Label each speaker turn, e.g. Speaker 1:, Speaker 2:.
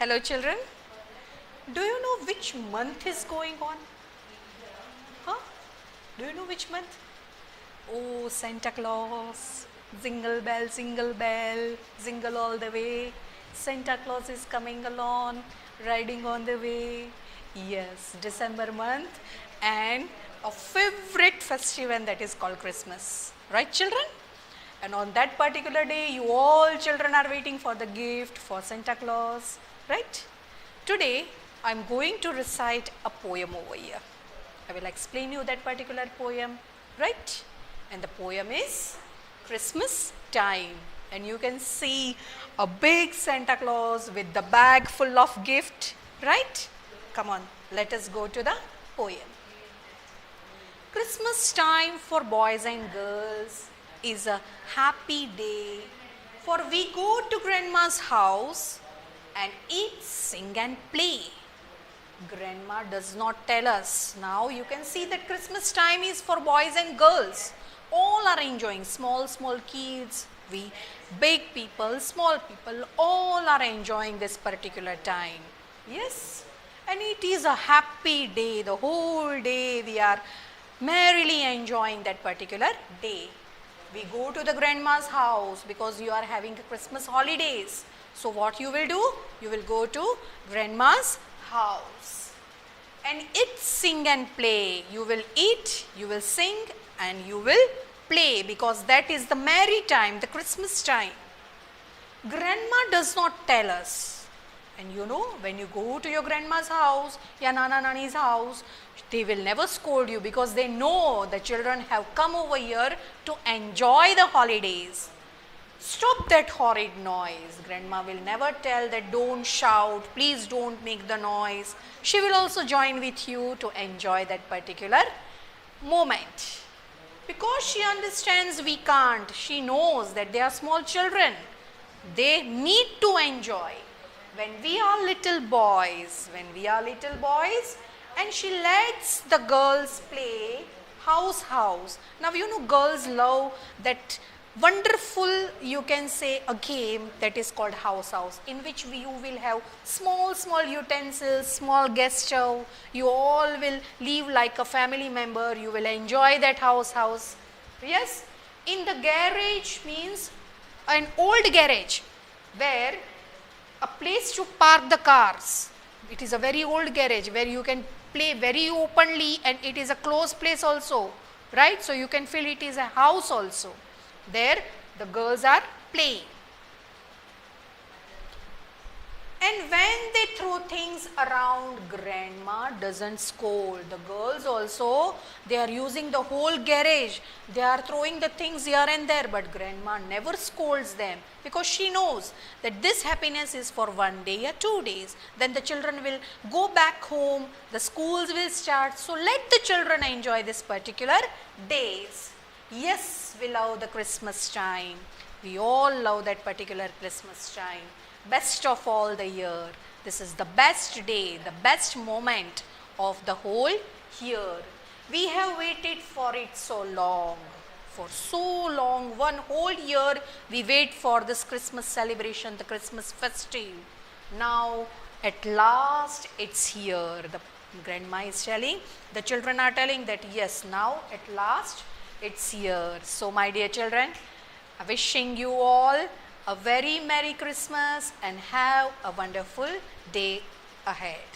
Speaker 1: Hello children. Do you know which month is going on? Huh? Do you know which month? Oh, Santa Claus. Jingle bell, jingle all the way. Santa Claus is coming along, riding on the way. Yes, December month and a favorite festival that is called Christmas. Right children? And on that particular day, you all children are waiting for the gift for Santa Claus, right? Today, I am going to recite a poem over here. I will explain you that particular poem, right? And the poem is Christmas Time. And you can see a big Santa Claus with the bag full of gift, right? Come on, let us go to the poem. Christmas time for boys and girls is a happy day, for we go to grandma's house and eat, sing and play. Grandma does not tell us. Now you can see that Christmas time is for boys and girls. All are enjoying, small kids, we big people, small people, all are enjoying this particular time. Yes, and it is a happy day. The whole day we are merrily enjoying that particular day. We go to the grandma's house because you are having Christmas holidays. So what you will do? You will go to grandma's house and eat, sing and play. You will eat, you will sing and you will play because that is the merry time, the Christmas time. Grandma does not tell us. And you know, when you go to your grandma's house, your Nana Nani's house, they will never scold you because they know the children have come over here to enjoy the holidays. Stop that horrid noise. Grandma will never tell that don't shout, please don't make the noise. She will also join with you to enjoy that particular moment. Because she understands we can't, she knows that they are small children. They need to enjoy. When we are little boys, and she lets the girls play house. Now you know girls love that wonderful, you can say, a game that is called house, in which you will have small utensils, small guest stove. You all will live like a family member. You will enjoy that house. Yes, in the garage means an old garage where a place to park the cars. It is a very old garage where you can play very openly and it is a closed place also, right? So you can feel it is a house also. There the girls are playing. And when they throw things around, grandma doesn't scold. The girls also, they are using the whole garage. They are throwing the things here and there, but grandma never scolds them because she knows that this happiness is for 1 day or 2 days. Then the children will go back home, the schools will start. So let the children enjoy this particular days. Yes, we love the Christmas time. We all love that particular Christmas time. Best of all the year. This is the best day, the best moment of the whole year. We have waited for it so long. For so long, 1 whole year we wait for this Christmas celebration, the Christmas festive. Now at last it's here. The grandma is telling, the children are telling that yes, now at last it's here. So my dear children, wishing you all a very Merry Christmas and have a wonderful day ahead.